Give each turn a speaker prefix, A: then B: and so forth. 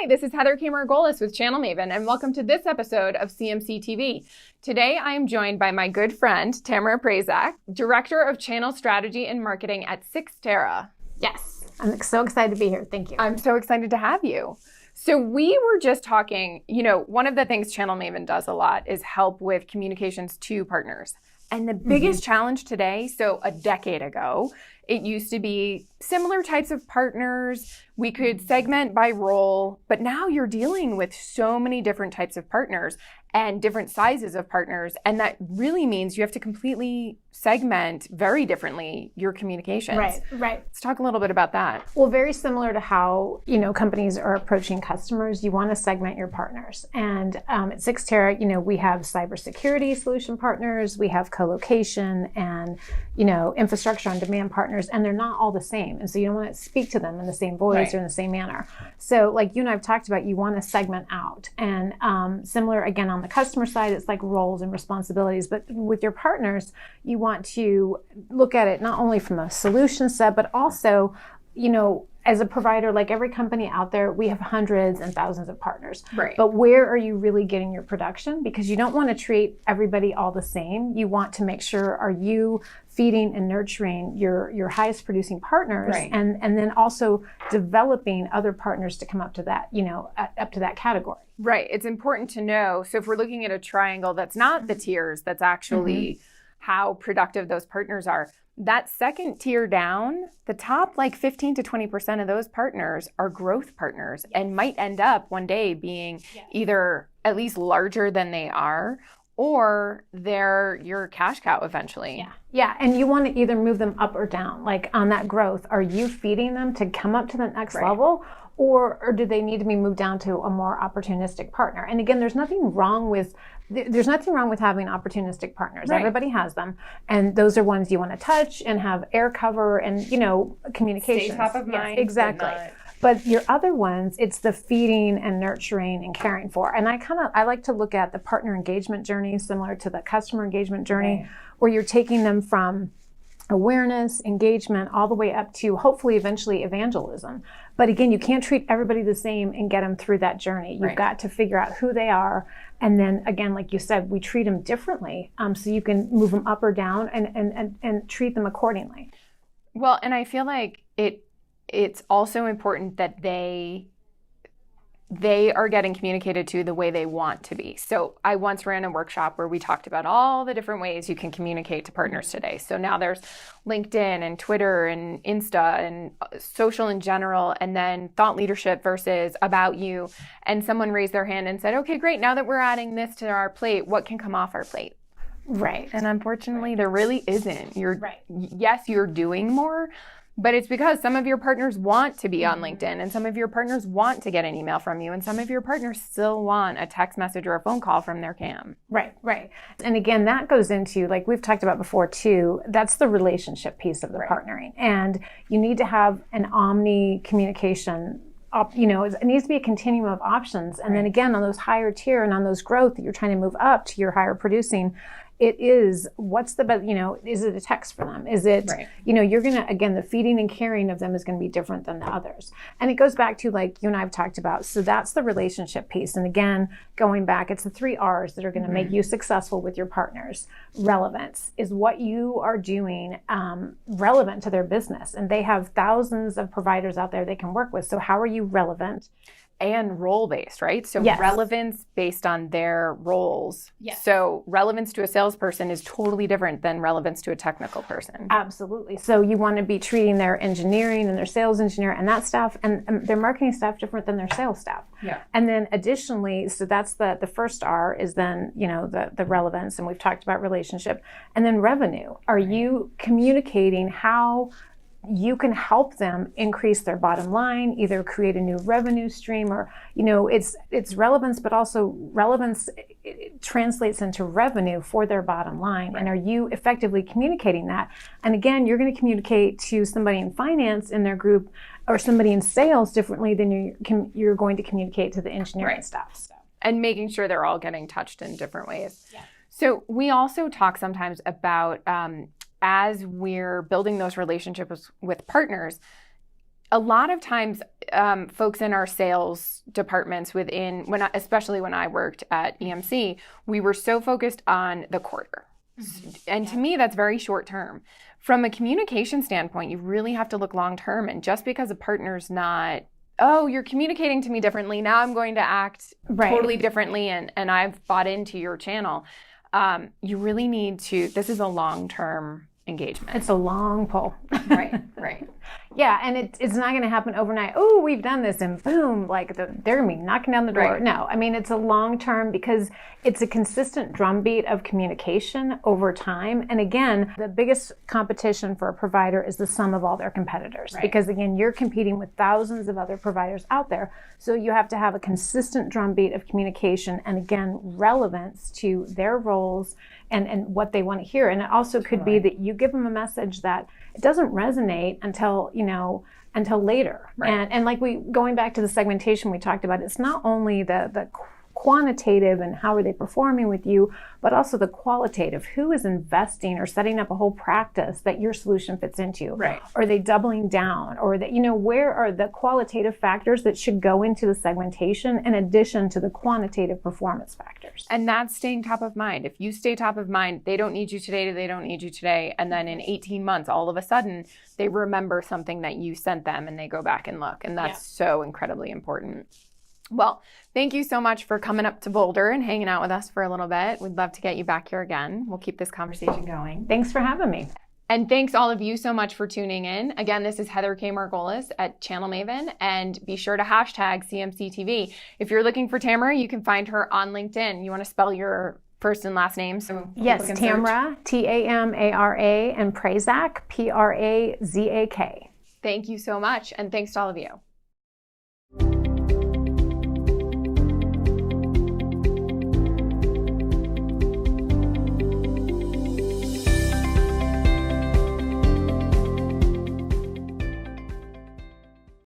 A: Hi, this is Heather K. Margolis with Channel Maven, and welcome to this episode of CMCtv. Today, I am joined by my good friend, Tamara Prazak, Director of Channel Strategy and Marketing at Cyxtera.
B: Yes, I'm so excited to be here. Thank you.
A: I'm so excited to have you. So we were just talking, one of the things Channel Maven does a lot is help with communications to partners. And the biggest challenge today, so a decade ago, it used to be similar types of partners. We could segment by role, but now you're dealing with so many different types of partners and different sizes of partners. And that really means you have to completely segment very differently your communications.
B: Right.
A: Let's talk a little bit about that.
B: Well, very similar to how, companies are approaching customers, you want to segment your partners. And at Cyxtera, we have cybersecurity solution partners, we have co-location and, infrastructure on demand partners, and they're not all the same. And so you don't want to speak to them in the same voice or in the same manner. So like you and I have talked about, you want to segment out. And similar, again, on the customer side, it's like roles and responsibilities. But with your partners, you want to look at it not only from a solution set, but also, as a provider, like every company out there, we have hundreds and thousands of partners.
A: Right.
B: But where are you really getting your production? Because you don't want to treat everybody all the same. You want to make sure, are you feeding and nurturing your highest producing partners, and then also developing other partners to come up to that, up to that category.
A: Right. It's important to know. So if we're looking at a triangle, that's not the tiers, that's actually how productive those partners are. That second tier down, the top 15 to 20% of those partners are growth partners and might end up one day being either at least larger than they are, or they're your cash cow eventually.
B: Yeah, and you want to either move them up or down. Like on that growth, are you feeding them to come up to the next level? Or do they need to be moved down to a more opportunistic partner? And again, there's nothing wrong with having opportunistic partners. Everybody has them. And those are ones you want to touch and have air cover and, communication.
A: Stay top of mind.
B: Yes, exactly. But your other ones, it's the feeding and nurturing and caring for. And I like to look at the partner engagement journey similar to the customer engagement journey, where you're taking them from awareness, engagement, all the way up to hopefully eventually evangelism. But again, you can't treat everybody the same and get them through that journey. You've got to figure out who they are. And then again, like you said, we treat them differently. So you can move them up or down and treat them accordingly.
A: Well, and I feel like it's also important that they are getting communicated to the way they want to be. So I once ran a workshop where we talked about all the different ways you can communicate to partners today. So now there's LinkedIn and Twitter and Insta and social in general, and then thought leadership versus about you. And someone raised their hand and said, okay, great. Now that we're adding this to our plate, what can come off our plate?
B: Right.
A: And unfortunately, there really isn't. Yes, you're doing more, but it's because some of your partners want to be on LinkedIn, and some of your partners want to get an email from you, and some of your partners still want a text message or a phone call from their CAM.
B: Right. And again, that goes into, like we've talked about before too, that's the relationship piece of the partnering. And you need to have an omni communication. It needs to be a continuum of options. And then again, on those higher tier and on those growth that you're trying to move up to your higher producing, it is, what's the best, is it a text for them? Is it, you're going to, again, the feeding and caring of them is going to be different than the others. And it goes back to like you and I have talked about. So that's the relationship piece. And again, going back, it's the 3 R's that are going to make you successful with your partners. Relevance is what you are doing relevant to their business. And they have thousands of providers out there they can work with. So how are you relevant?
A: And role-based, right? So relevance based on their roles. So relevance to a salesperson is totally different than relevance to a technical person.
B: Absolutely. So you want to be treating their engineering and their sales engineer and that staff and their marketing staff different than their sales staff. And then additionally, so that's the first R is then, the relevance, and we've talked about relationship. And then revenue. Are you communicating how you can help them increase their bottom line, either create a new revenue stream, or it's relevance, but also relevance it translates into revenue for their bottom line. And are you effectively communicating that? And again, you're going to communicate to somebody in finance in their group or somebody in sales differently than you're going to communicate to the engineering staff.
A: And making sure they're all getting touched in different ways. So we also talk sometimes about as we're building those relationships with partners, a lot of times folks in our sales departments especially when I worked at EMC, we were so focused on the quarter. And to me, that's very short term. From a communication standpoint, you really have to look long term. And just because a partner's not, oh, you're communicating to me differently, now I'm going to act totally differently and I've bought into your channel. You really need to, this is a long-term engagement.
B: It's a long pull.
A: Right.
B: Yeah, and it's not going to happen overnight. Oh, we've done this and boom, like they're going to be knocking down the door.
A: Right.
B: No, I mean, it's a long term because it's a consistent drumbeat of communication over time. And again, the biggest competition for a provider is the sum of all their competitors.
A: Right.
B: Because again, you're competing with thousands of other providers out there. So you have to have a consistent drumbeat of communication and again, relevance to their roles and what they want to hear. And it also could be that you give them a message that it doesn't resonate until later.
A: Right.
B: And like going back to the segmentation we talked about, it's not only the quantitative and how are they performing with you, but also the qualitative. Who is investing or setting up a whole practice that your solution fits into?
A: Right.
B: Are they doubling down? Or that, where are the qualitative factors that should go into the segmentation in addition to the quantitative performance factors?
A: And that's staying top of mind. If you stay top of mind, they don't need you today, they don't need you today. And then in 18 months, all of a sudden, they remember something that you sent them and they go back and look. And that's so incredibly important. Well, thank you so much for coming up to Boulder and hanging out with us for a little bit. We'd love to get you back here again. We'll keep this conversation going.
B: Thanks for having me.
A: And thanks all of you so much for tuning in. Again, this is Heather K. Margolis at Channel Maven, and be sure to hashtag CMCtv. If you're looking for Tamara, you can find her on LinkedIn. You want to spell your first and last name?
B: Yes, Tamara, Tamara, and Prazak, Prazak.
A: Thank you so much, and thanks to all of you.